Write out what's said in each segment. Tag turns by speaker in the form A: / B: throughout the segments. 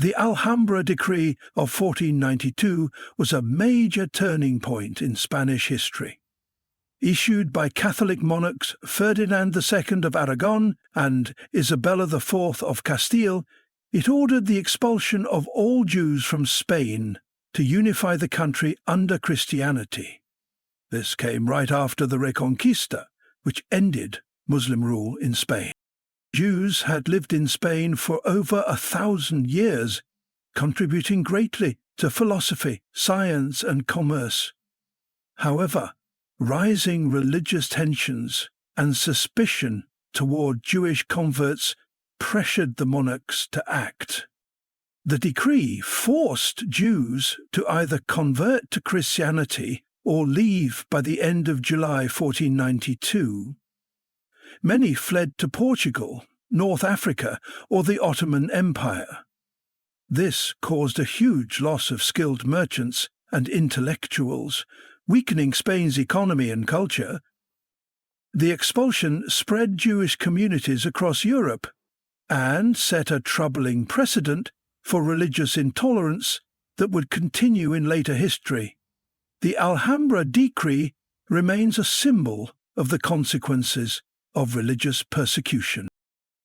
A: The Alhambra Decree of 1492 was a major turning point in Spanish history. Issued by Catholic monarchs Ferdinand II of Aragon and Isabella IV of Castile, it ordered the expulsion of all Jews from Spain to unify the country under Christianity. This came right after the Reconquista, which ended Muslim rule in Spain. Jews had lived in Spain for over 1,000 years, contributing greatly to philosophy, science, and commerce. However, rising religious tensions and suspicion toward Jewish converts pressured the monarchs to act. The decree forced Jews to either convert to Christianity or leave by the end of July 1492. Many fled to Portugal, North Africa, or the Ottoman Empire. This caused a huge loss of skilled merchants and intellectuals, weakening Spain's economy and culture. The expulsion spread Jewish communities across Europe and set a troubling precedent for religious intolerance that would continue in later history. The Alhambra Decree remains a symbol of the consequences of religious persecution.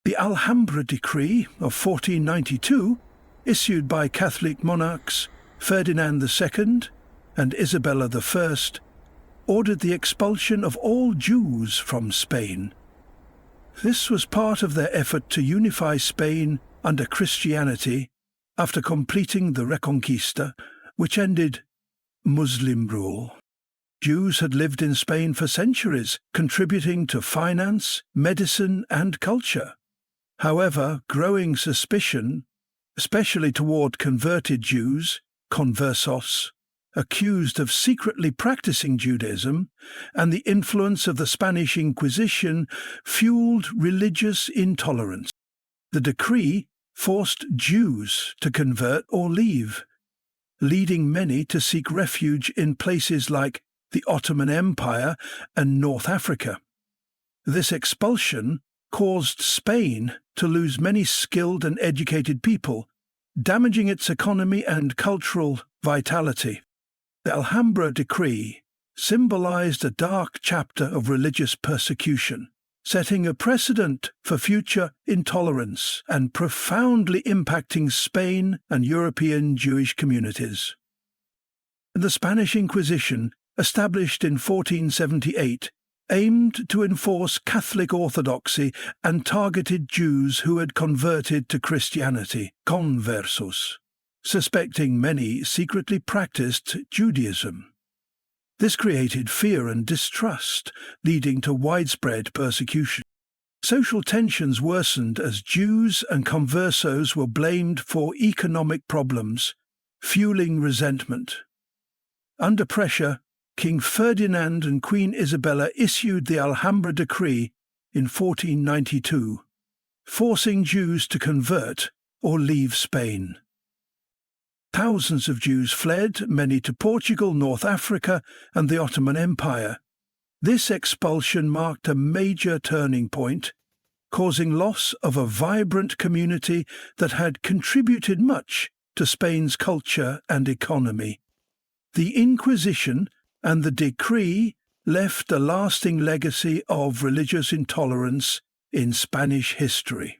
A: The Alhambra Decree of 1492, issued by Catholic monarchs Ferdinand II and Isabella I, ordered the expulsion of all Jews from Spain. This was part of their effort to unify Spain under Christianity after completing the Reconquista, which ended Muslim rule. Jews had lived in Spain for centuries, contributing to finance, medicine, and culture. However, growing suspicion, especially toward converted Jews, conversos, accused of secretly practicing Judaism, and the influence of the Spanish Inquisition fueled religious intolerance. The decree forced Jews to convert or leave, leading many to seek refuge in places like the Ottoman Empire and North Africa. This expulsion caused Spain to lose many skilled and educated people, damaging its economy and cultural vitality. The Alhambra Decree symbolized a dark chapter of religious persecution, setting a precedent for future intolerance and profoundly impacting Spain and European Jewish communities. The Spanish Inquisition, established in 1478, aimed to enforce Catholic orthodoxy and targeted Jews who had converted to Christianity, conversos, suspecting many secretly practiced Judaism. This created fear and distrust, leading to widespread persecution. Social tensions worsened as Jews and conversos were blamed for economic problems, fueling resentment. Under pressure, King Ferdinand and Queen Isabella issued the Alhambra Decree in 1492, forcing Jews to convert or leave Spain. Thousands of Jews fled, many to Portugal, North Africa, and the Ottoman Empire. This expulsion marked a major turning point, causing loss of a vibrant community that had contributed much to Spain's culture and economy. The Inquisition and the decree left a lasting legacy of religious intolerance in Spanish history.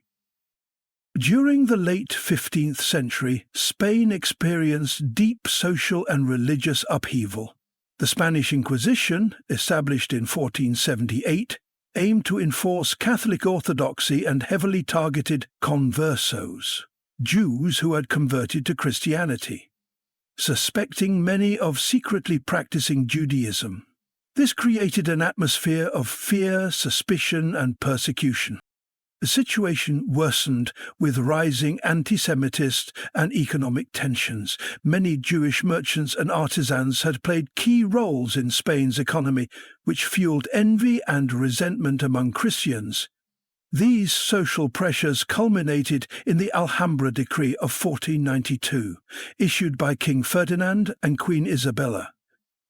A: During the late 15th century, Spain experienced deep social and religious upheaval. The Spanish Inquisition, established in 1478, aimed to enforce Catholic orthodoxy and heavily targeted conversos, Jews who had converted to Christianity, suspecting many of secretly practicing Judaism. This created an atmosphere of fear, suspicion, and persecution. The situation worsened with rising anti-Semitist and economic tensions. Many Jewish merchants and artisans had played key roles in Spain's economy, which fueled envy and resentment among Christians. These social pressures culminated in the Alhambra Decree of 1492, issued by King Ferdinand and Queen Isabella.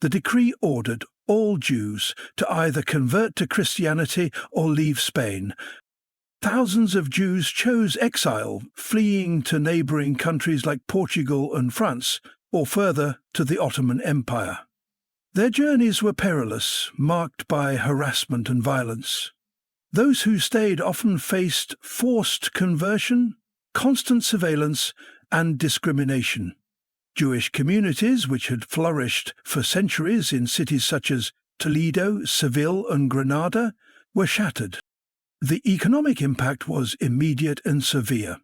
A: The decree ordered all Jews to either convert to Christianity or leave Spain. Thousands of Jews chose exile, fleeing to neighbouring countries like Portugal and France, or further to the Ottoman Empire. Their journeys were perilous, marked by harassment and violence. Those who stayed often faced forced conversion, constant surveillance, and discrimination. Jewish communities, which had flourished for centuries in cities such as Toledo, Seville, and Granada, were shattered. The economic impact was immediate and severe.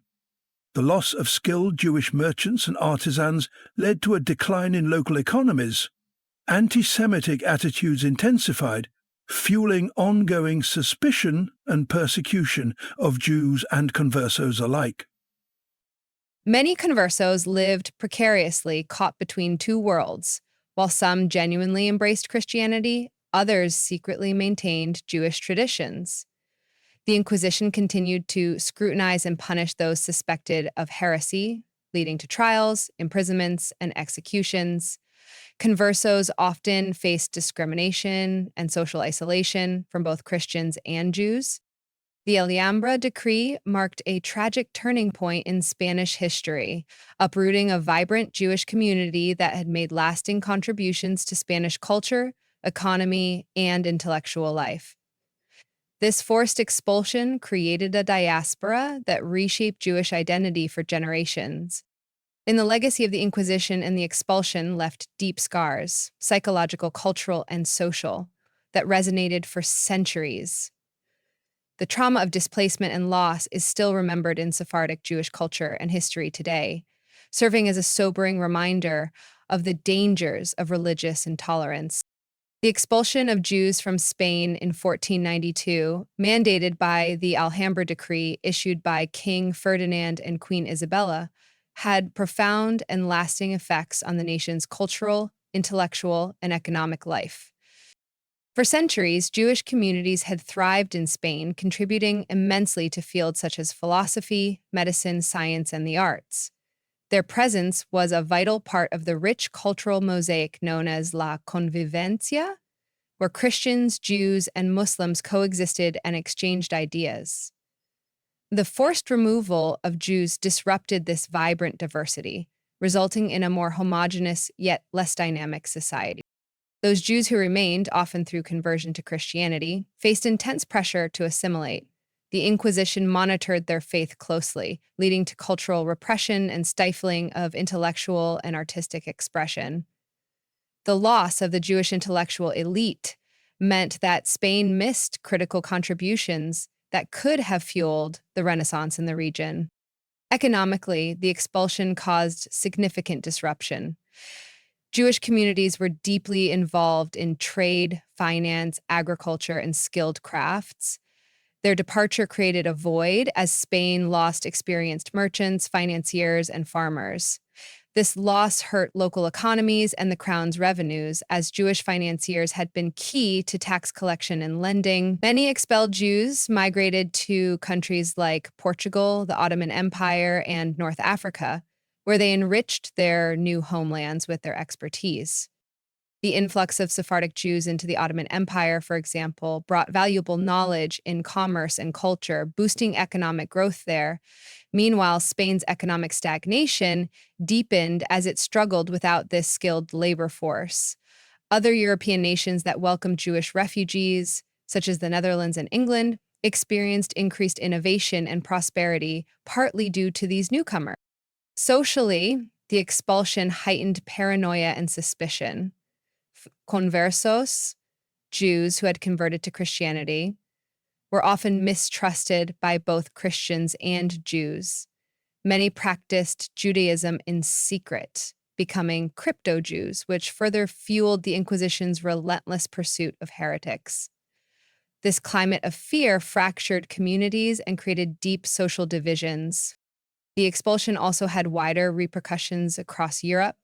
A: The loss of skilled Jewish merchants and artisans led to a decline in local economies. Anti-Semitic attitudes intensified, fueling ongoing suspicion and persecution of Jews and conversos alike.
B: Many conversos lived precariously caught between two worlds. While some genuinely embraced Christianity, others secretly maintained Jewish traditions. The Inquisition continued to scrutinize and punish those suspected of heresy, leading to trials, imprisonments, and executions. Conversos often faced discrimination and social isolation from both Christians and Jews. The Alhambra decree marked a tragic turning point in Spanish history, uprooting a vibrant Jewish community that had made lasting contributions to Spanish culture, economy, and intellectual life. This forced expulsion created a diaspora that reshaped Jewish identity for generations. In the legacy of the Inquisition and the expulsion left deep scars, psychological, cultural, and social, that resonated for centuries. The trauma of displacement and loss is still remembered in Sephardic Jewish culture and history today, serving as a sobering reminder of the dangers of religious intolerance. The expulsion of Jews from Spain in 1492, mandated by the Alhambra decree issued by King Ferdinand and Queen Isabella, had profound and lasting effects on the nation's cultural, intellectual, and economic life. For centuries, Jewish communities had thrived in Spain, contributing immensely to fields such as philosophy, medicine, science, and the arts. Their presence was a vital part of the rich cultural mosaic known as La Convivencia, where Christians, Jews, and Muslims coexisted and exchanged ideas. The forced removal of Jews disrupted this vibrant diversity, resulting in a more homogeneous yet less dynamic society. Those Jews who remained, often through conversion to Christianity, faced intense pressure to assimilate. The Inquisition monitored their faith closely, leading to cultural repression and stifling of intellectual and artistic expression. The loss of the Jewish intellectual elite meant that Spain missed critical contributions that could have fueled the Renaissance in the region. Economically, the expulsion caused significant disruption. Jewish communities were deeply involved in trade, finance, agriculture, and skilled crafts. Their departure created a void as Spain lost experienced merchants, financiers, and farmers. This loss hurt local economies and the crown's revenues, as Jewish financiers had been key to tax collection and lending. Many expelled Jews migrated to countries like Portugal, the Ottoman Empire, and North Africa, where they enriched their new homelands with their expertise. The influx of Sephardic Jews into the Ottoman Empire, for example, brought valuable knowledge in commerce and culture, boosting economic growth there. Meanwhile, Spain's economic stagnation deepened as it struggled without this skilled labor force. Other European nations that welcomed Jewish refugees, such as the Netherlands and England, experienced increased innovation and prosperity, partly due to these newcomers. Socially, the expulsion heightened paranoia and suspicion. Conversos, Jews who had converted to Christianity, were often mistrusted by both Christians and Jews. Many practiced Judaism in secret, becoming crypto-Jews, which further fueled the Inquisition's relentless pursuit of heretics. This climate of fear fractured communities and created deep social divisions. The expulsion also had wider repercussions across Europe.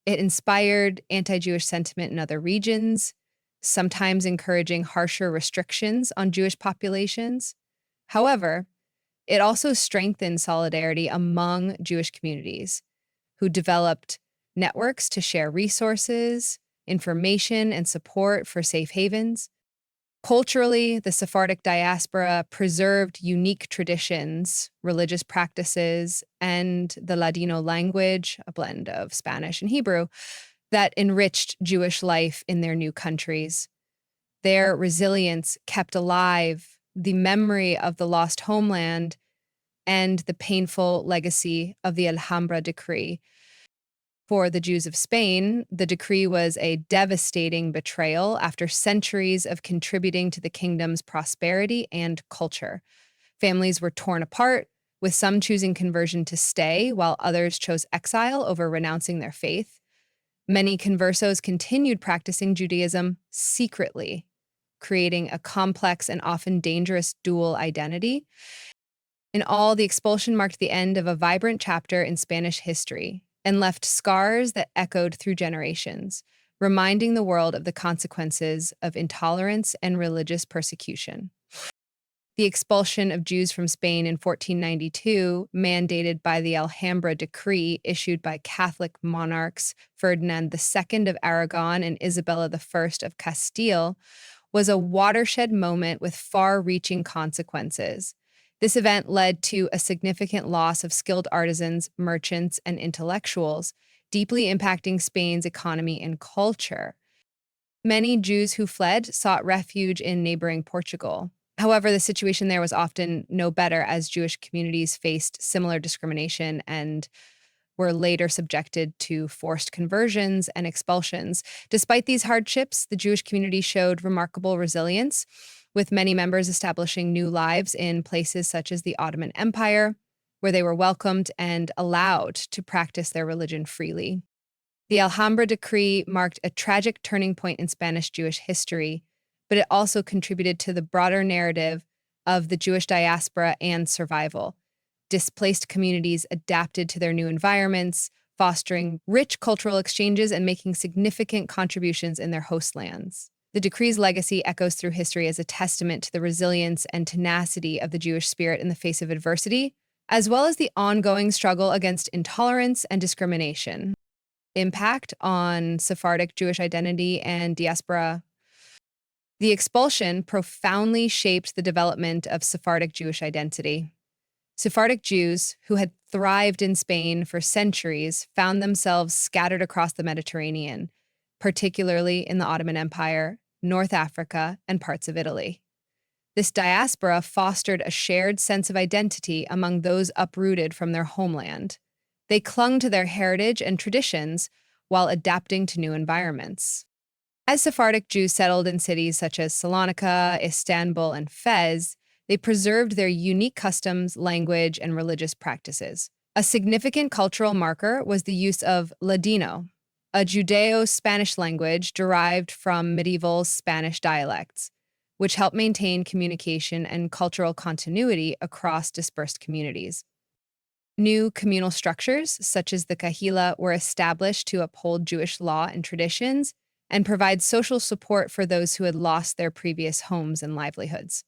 B: It inspired anti-Jewish sentiment in other regions, sometimes encouraging harsher restrictions on Jewish populations. However, it also strengthened solidarity among Jewish communities, who developed networks to share resources, information, and support for safe havens. Culturally, the Sephardic diaspora preserved unique traditions, religious practices, and the Ladino language, a blend of Spanish and Hebrew, that enriched Jewish life in their new countries. Their resilience kept alive the memory of the lost homeland and the painful legacy of the Alhambra decree. For the Jews of Spain, the decree was a devastating betrayal after centuries of contributing to the kingdom's prosperity and culture. Families were torn apart, with some choosing conversion to stay, while others chose exile over renouncing their faith. Many conversos continued practicing Judaism secretly, creating a complex and often dangerous dual identity. In all, the expulsion marked the end of a vibrant chapter in Spanish history and left scars that echoed through generations, reminding the world of the consequences of intolerance and religious persecution. The expulsion of Jews from Spain in 1492, mandated by the Alhambra decree issued by Catholic monarchs Ferdinand II of Aragon and Isabella I of Castile, was a watershed moment with far-reaching consequences. This event led to a significant loss of skilled artisans, merchants, and intellectuals, deeply impacting Spain's economy and culture. Many Jews who fled sought refuge in neighboring Portugal. However, the situation there was often no better, as Jewish communities faced similar discrimination and were later subjected to forced conversions and expulsions. Despite these hardships, the Jewish community showed remarkable resilience, with many members establishing new lives in places such as the Ottoman Empire, where they were welcomed and allowed to practice their religion freely. The Alhambra decree marked a tragic turning point in Spanish Jewish history, but it also contributed to the broader narrative of the Jewish diaspora and survival. Displaced communities adapted to their new environments, fostering rich cultural exchanges and making significant contributions in their host lands. The decree's legacy echoes through history as a testament to the resilience and tenacity of the Jewish spirit in the face of adversity, as well as the ongoing struggle against intolerance and discrimination. Impact on Sephardic Jewish identity and diaspora. The expulsion profoundly shaped the development of Sephardic Jewish identity. Sephardic Jews, who had thrived in Spain for centuries, found themselves scattered across the Mediterranean, particularly in the Ottoman Empire, North Africa, and parts of Italy. This diaspora fostered a shared sense of identity among those uprooted from their homeland. They clung to their heritage and traditions while adapting to new environments. As Sephardic Jews settled in cities such as Salonika, Istanbul, and Fez, they preserved their unique customs, language, and religious practices. A significant cultural marker was the use of Ladino, a Judeo-Spanish language derived from medieval Spanish dialects, which helped maintain communication and cultural continuity across dispersed communities. New communal structures, such as the Kahila, were established to uphold Jewish law and traditions and provide social support for those who had lost their previous homes and livelihoods.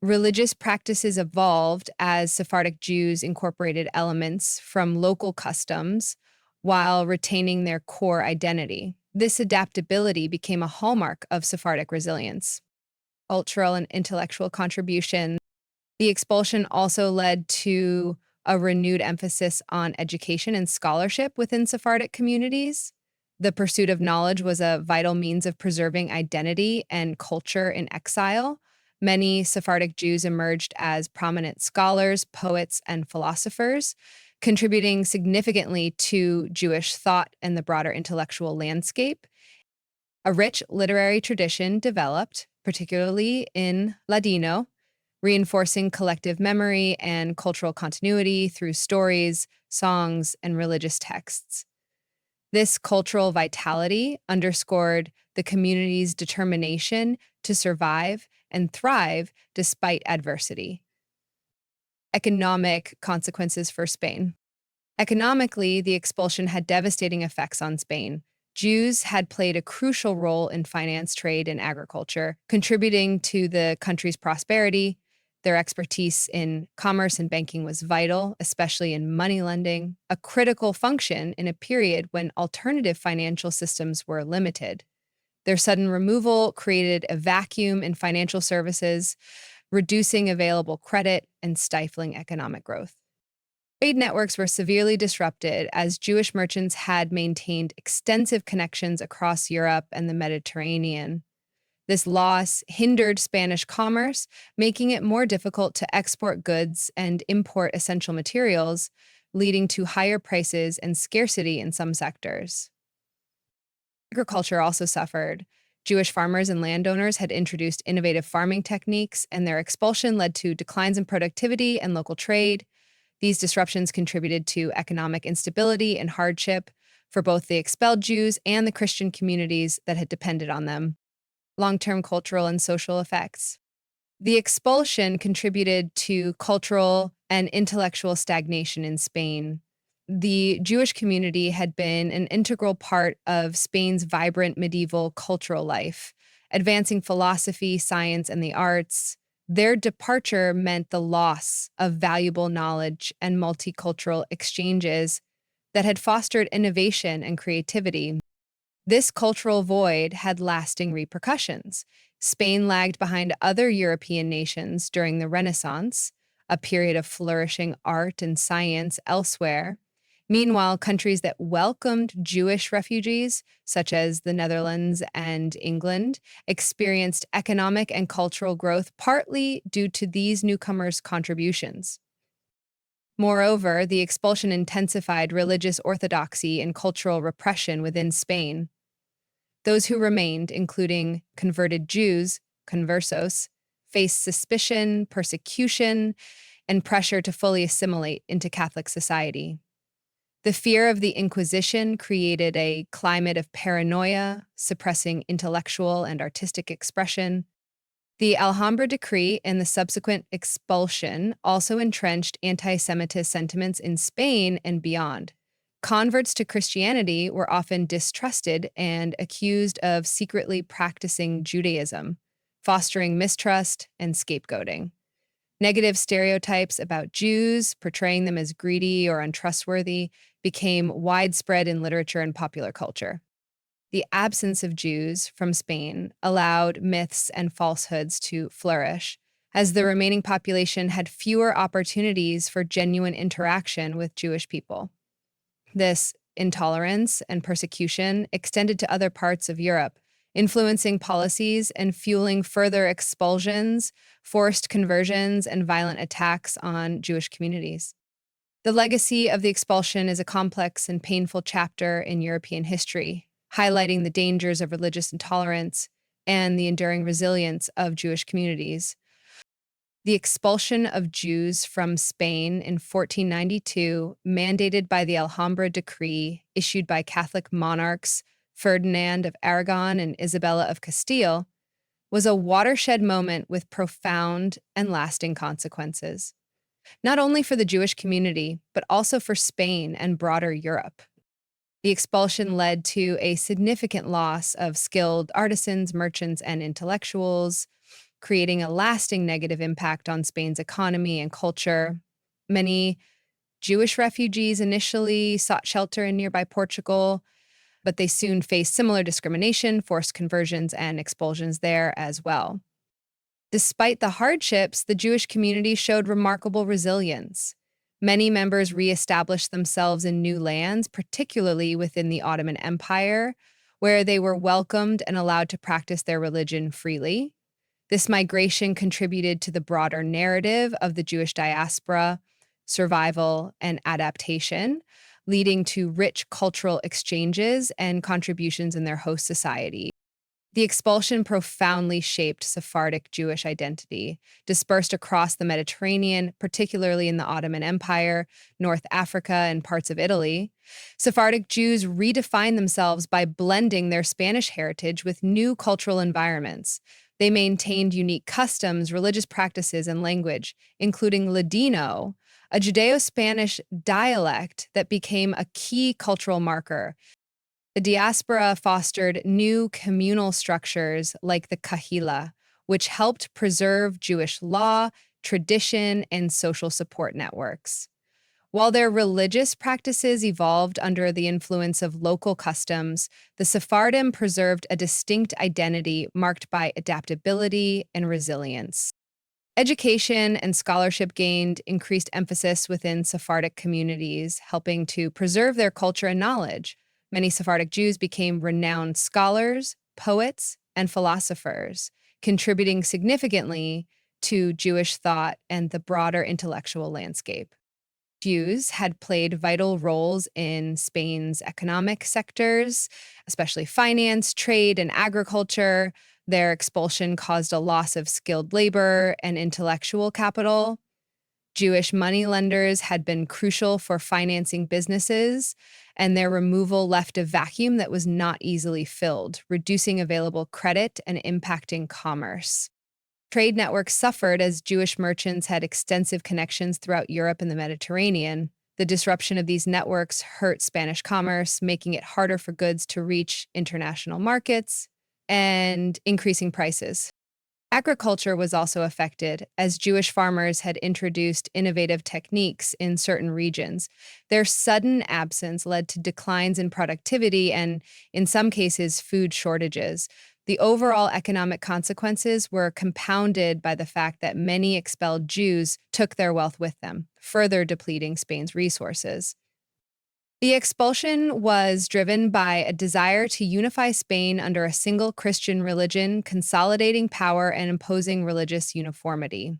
B: Religious practices evolved as Sephardic Jews incorporated elements from local customs while retaining their core identity. This adaptability became a hallmark of Sephardic resilience. Cultural and intellectual contribution. The expulsion also led to a renewed emphasis on education and scholarship within Sephardic communities. The pursuit of knowledge was a vital means of preserving identity and culture in exile. Many Sephardic Jews emerged as prominent scholars, poets, and philosophers, contributing significantly to Jewish thought and the broader intellectual landscape. A rich literary tradition developed, particularly in Ladino, reinforcing collective memory and cultural continuity through stories, songs, and religious texts. This cultural vitality underscored the community's determination to survive and thrive despite adversity. Economic consequences for Spain. Economically, the expulsion had devastating effects on Spain. Jews had played a crucial role in finance, trade, and agriculture, contributing to the country's prosperity. Their expertise in commerce and banking was vital, especially in money lending, a critical function in a period when alternative financial systems were limited. Their sudden removal created a vacuum in financial services, reducing available credit and stifling economic growth. Trade networks were severely disrupted as Jewish merchants had maintained extensive connections across Europe and the Mediterranean. This loss hindered Spanish commerce, making it more difficult to export goods and import essential materials, leading to higher prices and scarcity in some sectors. Agriculture also suffered. Jewish farmers and landowners had introduced innovative farming techniques, and their expulsion led to declines in productivity and local trade. These disruptions contributed to economic instability and hardship for both the expelled Jews and the Christian communities that had depended on them. Long-term cultural and social effects. The expulsion contributed to cultural and intellectual stagnation in Spain. The Jewish community had been an integral part of Spain's vibrant medieval cultural life, advancing philosophy, science, and the arts. Their departure meant the loss of valuable knowledge and multicultural exchanges that had fostered innovation and creativity. This cultural void had lasting repercussions. Spain lagged behind other European nations during the Renaissance, a period of flourishing art and science elsewhere. Meanwhile, countries that welcomed Jewish refugees, such as the Netherlands and England, experienced economic and cultural growth partly due to these newcomers' contributions. Moreover, the expulsion intensified religious orthodoxy and cultural repression within Spain. Those who remained, including converted Jews, conversos, faced suspicion, persecution, and pressure to fully assimilate into Catholic society. The fear of the Inquisition created a climate of paranoia, suppressing intellectual and artistic expression. The Alhambra decree and the subsequent expulsion also entrenched anti-Semitist sentiments in Spain and beyond. Converts to Christianity were often distrusted and accused of secretly practicing Judaism, fostering mistrust and scapegoating. Negative stereotypes about Jews, portraying them as greedy or untrustworthy, became widespread in literature and popular culture. The absence of Jews from Spain allowed myths and falsehoods to flourish, as the remaining population had fewer opportunities for genuine interaction with Jewish people. This intolerance and persecution extended to other parts of Europe, influencing policies and fueling further expulsions, forced conversions, and violent attacks on Jewish communities. The legacy of the expulsion is a complex and painful chapter in European history, highlighting the dangers of religious intolerance and the enduring resilience of Jewish communities. The expulsion of Jews from Spain in 1492, mandated by the Alhambra decree issued by Catholic monarchs Ferdinand of Aragon and Isabella of Castile, was a watershed moment with profound and lasting consequences, not only for the Jewish community, but also for Spain and broader Europe. The expulsion led to a significant loss of skilled artisans, merchants, and intellectuals, creating a lasting negative impact on Spain's economy and culture. Many Jewish refugees initially sought shelter in nearby Portugal, but they soon faced similar discrimination, forced conversions, and expulsions there as well. Despite the hardships, the Jewish community showed remarkable resilience. Many members reestablished themselves in new lands, particularly within the Ottoman Empire, where they were welcomed and allowed to practice their religion freely. This migration contributed to the broader narrative of the Jewish diaspora, survival, and adaptation, leading to rich cultural exchanges and contributions in their host society. The expulsion profoundly shaped Sephardic Jewish identity, dispersed across the Mediterranean, particularly in the Ottoman Empire, North Africa, and parts of Italy. Sephardic Jews redefined themselves by blending their Spanish heritage with new cultural environments. They maintained unique customs, religious practices, and language, including Ladino, a Judeo-Spanish dialect that became a key cultural marker. The diaspora fostered new communal structures like the kahila, which helped preserve Jewish law, tradition, and social support networks. While their religious practices evolved under the influence of local customs, the Sephardim preserved a distinct identity marked by adaptability and resilience. Education and scholarship gained increased emphasis within Sephardic communities, helping to preserve their culture and knowledge. Many Sephardic Jews became renowned scholars, poets, and philosophers, contributing significantly to Jewish thought and the broader intellectual landscape. Jews had played vital roles in Spain's economic sectors, especially finance, trade, and agriculture. Their expulsion caused a loss of skilled labor and intellectual capital. Jewish moneylenders had been crucial for financing businesses, and their removal left a vacuum that was not easily filled, reducing available credit and impacting commerce. Trade networks suffered as Jewish merchants had extensive connections throughout Europe and the Mediterranean. The disruption of these networks hurt Spanish commerce, making it harder for goods to reach international markets and increasing prices. Agriculture was also affected, as Jewish farmers had introduced innovative techniques in certain regions. Their sudden absence led to declines in productivity and, in some cases, food shortages. The overall economic consequences were compounded by the fact that many expelled Jews took their wealth with them, further depleting Spain's resources. The expulsion was driven by a desire to unify Spain under a single Christian religion, consolidating power and imposing religious uniformity.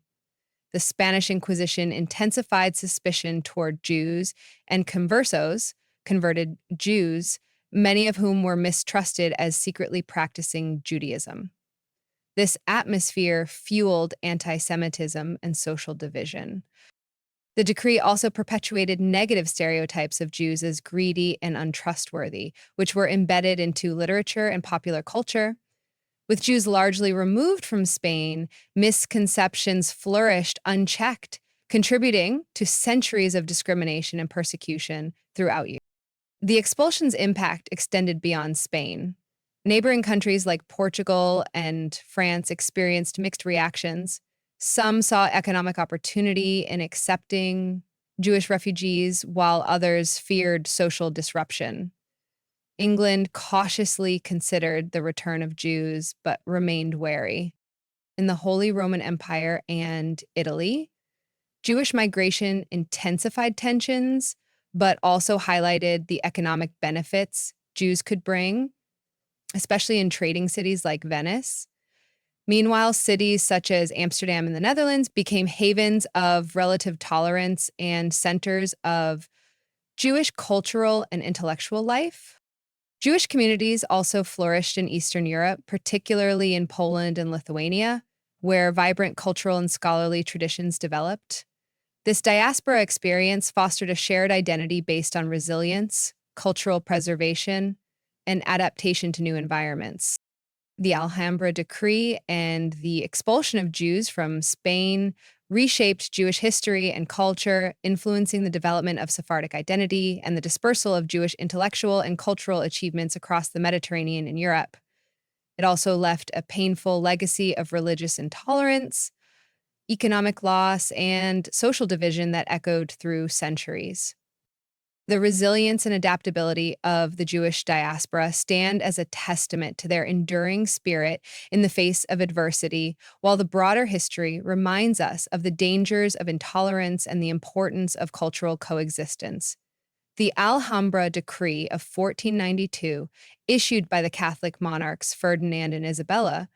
B: The Spanish Inquisition intensified suspicion toward Jews and conversos, converted Jews, many of whom were mistrusted as secretly practicing Judaism. This atmosphere fueled anti-Semitism and social division. The decree also perpetuated negative stereotypes of Jews as greedy and untrustworthy, which were embedded into literature and popular culture. With Jews largely removed from Spain, misconceptions flourished unchecked, contributing to centuries of discrimination and persecution throughout Europe. The expulsion's impact extended beyond Spain. Neighboring countries like Portugal and France experienced mixed reactions. Some saw economic opportunity in accepting Jewish refugees, while others feared social disruption. England cautiously considered the return of Jews, but remained wary. In the Holy Roman Empire and Italy, Jewish migration intensified tensions, but also highlighted the economic benefits Jews could bring, especially in trading cities like Venice. Meanwhile, cities such as Amsterdam in the Netherlands became havens of relative tolerance and centers of Jewish cultural and intellectual life. Jewish communities also flourished in Eastern Europe, particularly in Poland and Lithuania, where vibrant cultural and scholarly traditions developed. This diaspora experience fostered a shared identity based on resilience, cultural preservation, and adaptation to new environments. The Alhambra Decree and the expulsion of Jews from Spain reshaped Jewish history and culture, influencing the development of Sephardic identity and the dispersal of Jewish intellectual and cultural achievements across the Mediterranean and Europe. It also left a painful legacy of religious intolerance, economic loss, and social division that echoed through centuries. The resilience and adaptability of the Jewish diaspora stand as a testament to their enduring spirit in the face of adversity, while the broader history reminds us of the dangers of intolerance and the importance of cultural coexistence. The Alhambra Decree of 1492, issued by the Catholic monarchs Ferdinand and Isabella,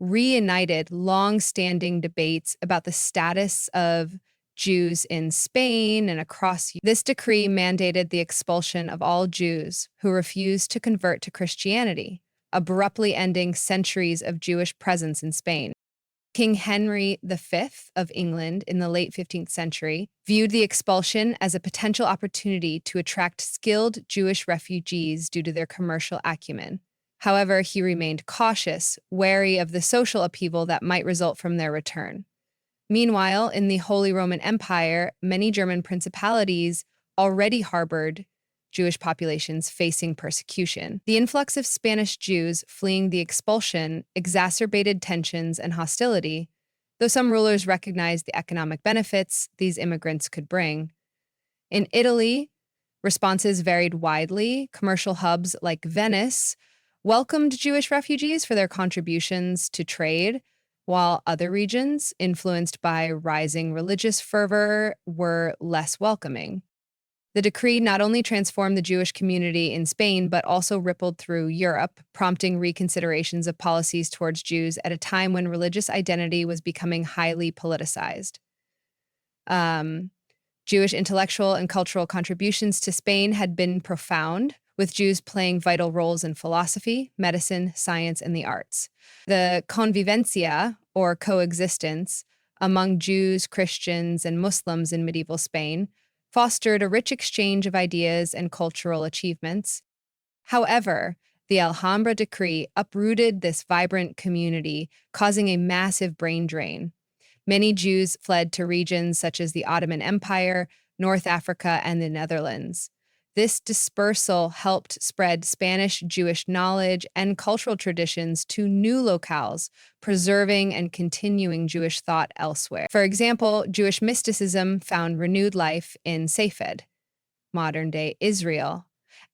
B: reunited long-standing debates about the status of Jews in Spain and across. This decree mandated the expulsion of all Jews who refused to convert to Christianity, abruptly ending centuries of Jewish presence in Spain. King Henry V of England in the late 15th century viewed the expulsion as a potential opportunity to attract skilled Jewish refugees due to their commercial acumen. However, he remained cautious, wary of the social upheaval that might result from their return. Meanwhile, in the Holy Roman Empire, many German principalities already harbored Jewish populations facing persecution. The influx of Spanish Jews fleeing the expulsion exacerbated tensions and hostility, though some rulers recognized the economic benefits these immigrants could bring. In Italy, responses varied widely. Commercial hubs like Venice welcomed Jewish refugees for their contributions to trade, while other regions, influenced by rising religious fervor, were less welcoming. The decree not only transformed the Jewish community in Spain, but also rippled through Europe, prompting reconsiderations of policies towards Jews at a time when religious identity was becoming highly politicized. Um, Jewish intellectual and cultural contributions to Spain had been profound, with Jews playing vital roles in philosophy, medicine, science, and the arts. The convivencia, or coexistence, among Jews, Christians, and Muslims in medieval Spain fostered a rich exchange of ideas and cultural achievements. However, the Alhambra decree uprooted this vibrant community, causing a massive brain drain. Many Jews fled to regions such as the Ottoman Empire, North Africa, and the Netherlands. This dispersal helped spread Spanish Jewish knowledge and cultural traditions to new locales, preserving and continuing Jewish thought elsewhere. For example, Jewish mysticism found renewed life in Safed, modern-day Israel,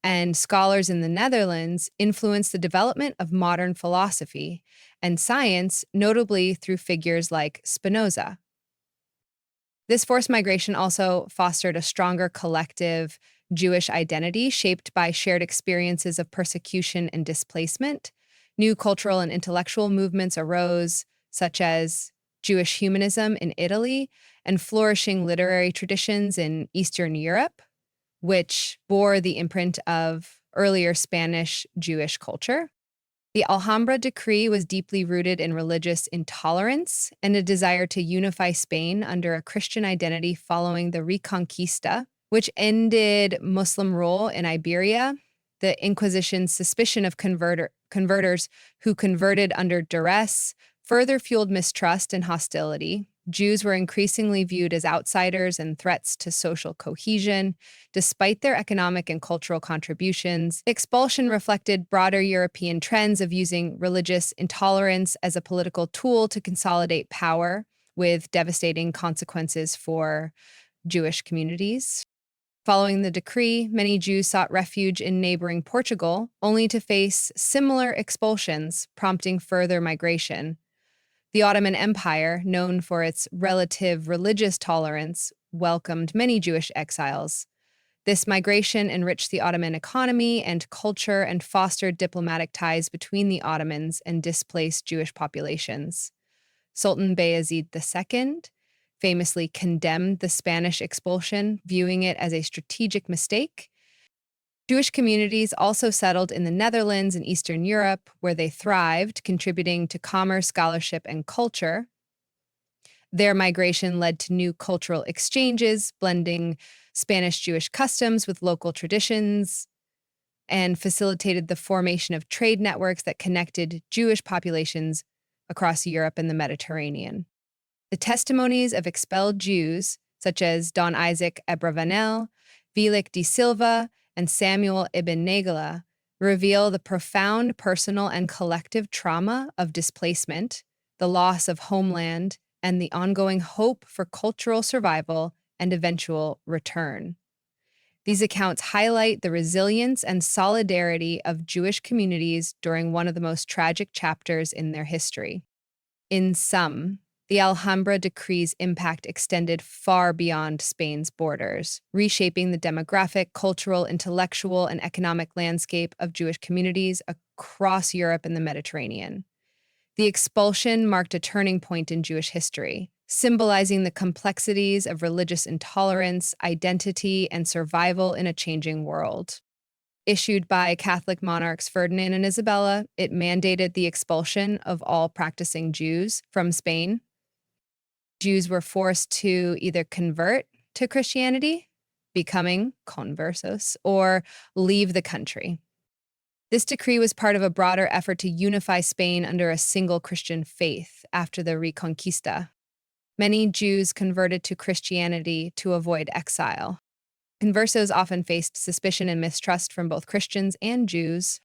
B: and scholars in the Netherlands influenced the development of modern philosophy and science, notably through figures like Spinoza. This forced migration also fostered a stronger collective Jewish identity shaped by shared experiences of persecution and displacement. New cultural and intellectual movements arose, such as Jewish humanism in Italy and flourishing literary traditions in Eastern Europe, which bore the imprint of earlier Spanish Jewish culture. The Alhambra decree was deeply rooted in religious intolerance and a desire to unify Spain under a Christian identity following the Reconquista, which ended Muslim rule in Iberia. The Inquisition's suspicion of converters who converted under duress further fueled mistrust and hostility. Jews were increasingly viewed as outsiders and threats to social cohesion. Despite their economic and cultural contributions, expulsion reflected broader European trends of using religious intolerance as a political tool to consolidate power, with devastating consequences for Jewish communities. Following the decree, many Jews sought refuge in neighboring Portugal, only to face similar expulsions, prompting further migration. The Ottoman Empire, known for its relative religious tolerance, welcomed many Jewish exiles. This migration enriched the Ottoman economy and culture and fostered diplomatic ties between the Ottomans and displaced Jewish populations. Sultan Bayezid II famously condemned the Spanish expulsion, viewing it as a strategic mistake. Jewish communities also settled in the Netherlands and Eastern Europe, where they thrived, contributing to commerce, scholarship, and culture. Their migration led to new cultural exchanges, blending Spanish Jewish customs with local traditions, and facilitated the formation of trade networks that connected Jewish populations across Europe and the Mediterranean. The testimonies of expelled Jews, such as Don Isaac Abravanel, Felix de Silva, and Samuel ibn Nagala, reveal the profound personal and collective trauma of displacement, the loss of homeland, and the ongoing hope for cultural survival and eventual return. These accounts highlight the resilience and solidarity of Jewish communities during one of the most tragic chapters in their history. In sum, the Alhambra decree's impact extended far beyond Spain's borders, reshaping the demographic, cultural, intellectual, and economic landscape of Jewish communities across Europe and the Mediterranean. The expulsion marked a turning point in Jewish history, symbolizing the complexities of religious intolerance, identity, and survival in a changing world. Issued by Catholic monarchs Ferdinand and Isabella, it mandated the expulsion of all practicing Jews from Spain. Jews were forced to either convert to Christianity, becoming conversos, or leave the country. This decree was part of a broader effort to unify Spain under a single Christian faith after the Reconquista. Many Jews converted to Christianity to avoid exile. Conversos often faced suspicion and mistrust from both Christians and Jews.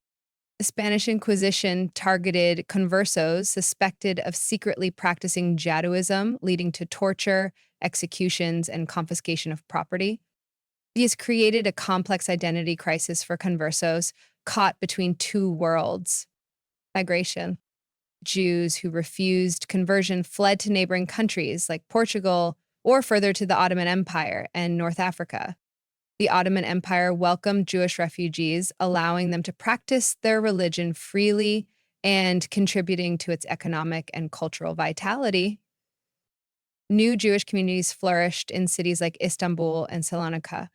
B: The Spanish Inquisition targeted conversos suspected of secretly practicing Judaism, leading to torture, executions, and confiscation of property. These created a complex identity crisis for conversos caught between two worlds. Migration. Jews who refused conversion fled to neighboring countries like Portugal or further to the Ottoman Empire and North Africa. The Ottoman Empire welcomed Jewish refugees, allowing them to practice their religion freely and contributing to its economic and cultural vitality. New Jewish communities flourished in cities like Istanbul and Salonika.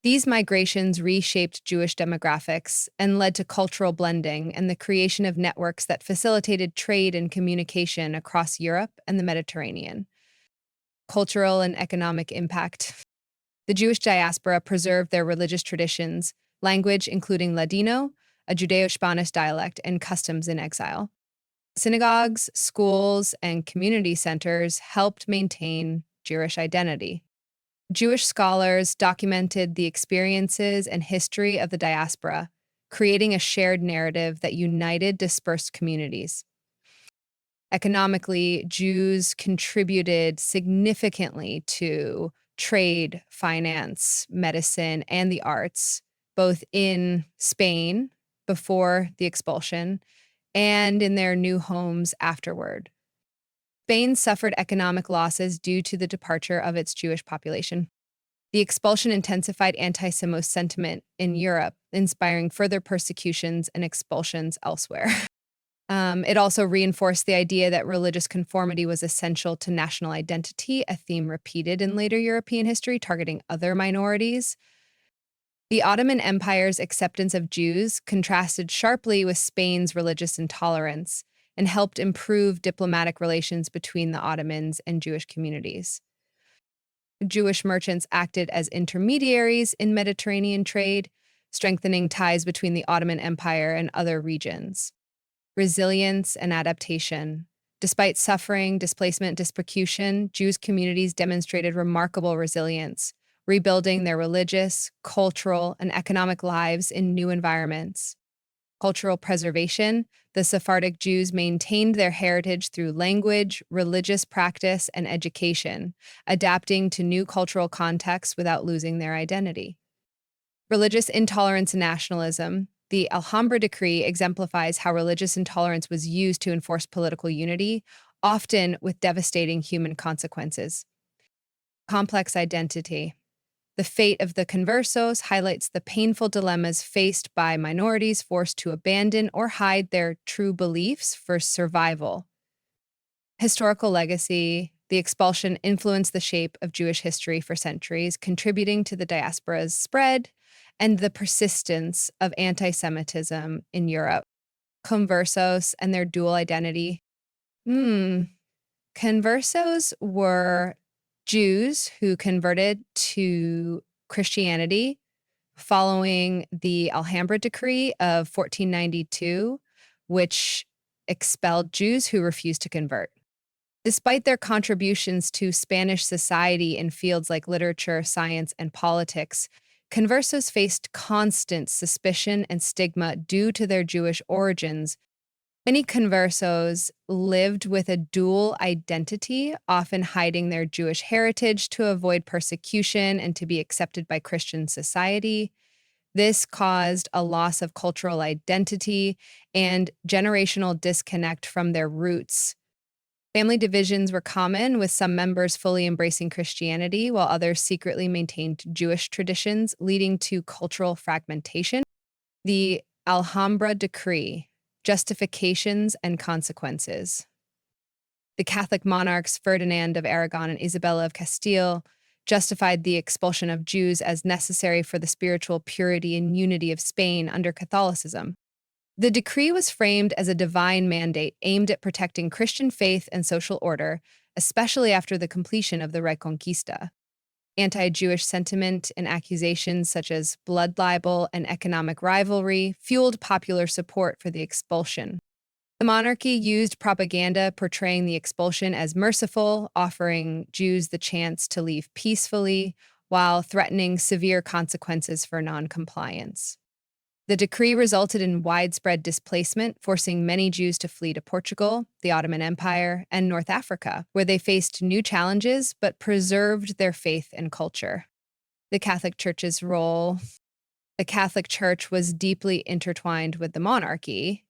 B: These migrations reshaped Jewish demographics and led to cultural blending and the creation of networks that facilitated trade and communication across Europe and the Mediterranean. Cultural and economic impact. The Jewish diaspora preserved their religious traditions, language including Ladino, a Judeo-Spanish dialect, and customs in exile. Synagogues, schools, and community centers helped maintain Jewish identity. Jewish scholars documented the experiences and history of the diaspora, creating a shared narrative that united dispersed communities. Economically, Jews contributed significantly to trade, finance, medicine, and the arts, both in Spain before the expulsion and in their new homes afterward. Spain suffered economic losses due to the departure of its Jewish population. The expulsion intensified anti-Semitic sentiment in Europe, inspiring further persecutions and expulsions elsewhere. It also reinforced the idea that religious conformity was essential to national identity, a theme repeated in later European history, targeting other minorities. The Ottoman Empire's acceptance of Jews contrasted sharply with Spain's religious intolerance and helped improve diplomatic relations between the Ottomans and Jewish communities. Jewish merchants acted as intermediaries in Mediterranean trade, strengthening ties between the Ottoman Empire and other regions. Resilience and adaptation. Despite suffering, displacement, dispersion, Jewish communities demonstrated remarkable resilience, rebuilding their religious, cultural, and economic lives in new environments. Cultural preservation. The Sephardic Jews maintained their heritage through language, religious practice, and education, adapting to new cultural contexts without losing their identity. Religious intolerance and nationalism. The Alhambra Decree exemplifies how religious intolerance was used to enforce political unity, often with devastating human consequences. Complex identity. The fate of the conversos highlights the painful dilemmas faced by minorities forced to abandon or hide their true beliefs for survival. Historical legacy. The expulsion influenced the shape of Jewish history for centuries, contributing to the diaspora's spread and the persistence of anti-Semitism in Europe. Conversos and their dual identity. Conversos were Jews who converted to Christianity following the Alhambra Decree of 1492, which expelled Jews who refused to convert. Despite their contributions to Spanish society in fields like literature, science, and politics, conversos faced constant suspicion and stigma due to their Jewish origins. Many conversos lived with a dual identity, often hiding their Jewish heritage to avoid persecution and to be accepted by Christian society. This caused a loss of cultural identity and generational disconnect from their roots. Family divisions were common, with some members fully embracing Christianity while others secretly maintained Jewish traditions, leading to cultural fragmentation. The Alhambra Decree. Justifications and consequences. The Catholic monarchs Ferdinand of Aragon and Isabella of Castile justified the expulsion of Jews as necessary for the spiritual purity and unity of Spain under Catholicism. The decree was framed as a divine mandate aimed at protecting Christian faith and social order, especially after the completion of the Reconquista. Anti-Jewish sentiment and accusations such as blood libel and economic rivalry fueled popular support for the expulsion. The monarchy used propaganda portraying the expulsion as merciful, offering Jews the chance to leave peacefully, while threatening severe consequences for noncompliance. The decree resulted in widespread displacement, forcing many Jews to flee to Portugal, the Ottoman Empire, and North Africa, where they faced new challenges but preserved their faith and culture. The Catholic Church's role. The Catholic Church was deeply intertwined with the monarchy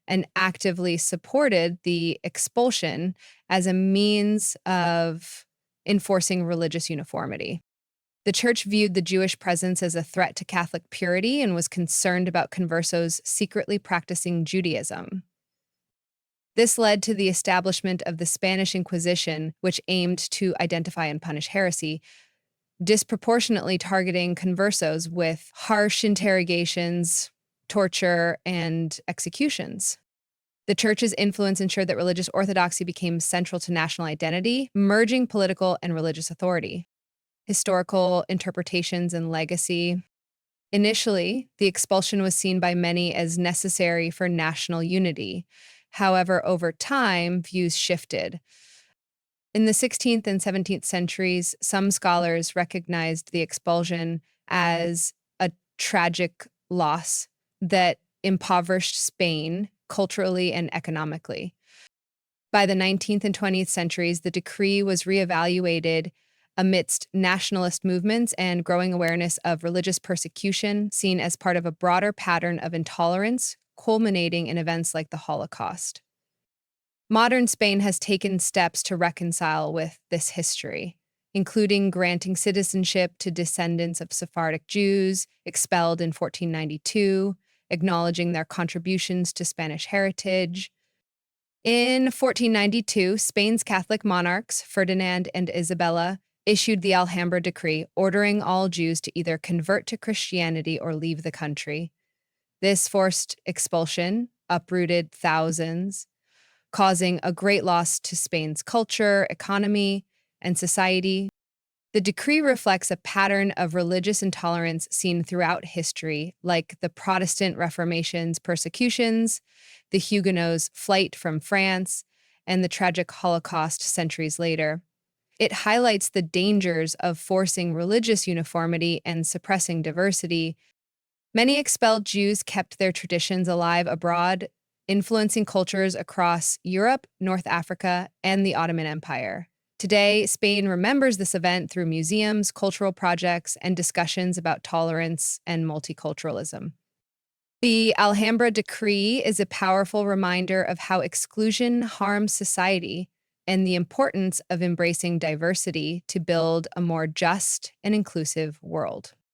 B: and actively supported the expulsion as a means of enforcing religious uniformity. The church viewed the Jewish presence as a threat to Catholic purity and was concerned about conversos secretly practicing Judaism. This led to the establishment of the Spanish Inquisition, which aimed to identify and punish heresy, disproportionately targeting conversos with harsh interrogations, torture, and executions. The church's influence ensured that religious orthodoxy became central to national identity, merging political and religious authority. Historical interpretations and legacy. Initially, the expulsion was seen by many as necessary for national unity. However, over time, views shifted. In the 16th and 17th centuries, some scholars recognized the expulsion as a tragic loss that impoverished Spain culturally and economically. By the 19th and 20th centuries, the decree was reevaluated amidst nationalist movements and growing awareness of religious persecution, seen as part of a broader pattern of intolerance, culminating in events like the Holocaust. Modern Spain has taken steps to reconcile with this history, including granting citizenship to descendants of Sephardic Jews expelled in 1492, acknowledging their contributions to Spanish heritage. In 1492, Spain's Catholic monarchs, Ferdinand and Isabella, issued the Alhambra Decree, ordering all Jews to either convert to Christianity or leave the country. This forced expulsion, uprooted thousands, causing a great loss to Spain's culture, economy, and society. The decree reflects a pattern of religious intolerance seen throughout history, like the Protestant Reformation's persecutions, the Huguenots' flight from France, and the tragic Holocaust centuries later. It highlights the dangers of forcing religious uniformity and suppressing diversity. Many expelled Jews kept their traditions alive abroad, influencing cultures across Europe, North Africa, and the Ottoman Empire. Today, Spain remembers this event through museums, cultural projects, and discussions about tolerance and multiculturalism. The Alhambra Decree is a powerful reminder of how exclusion harms society and the importance of embracing diversity to build a more just and inclusive world.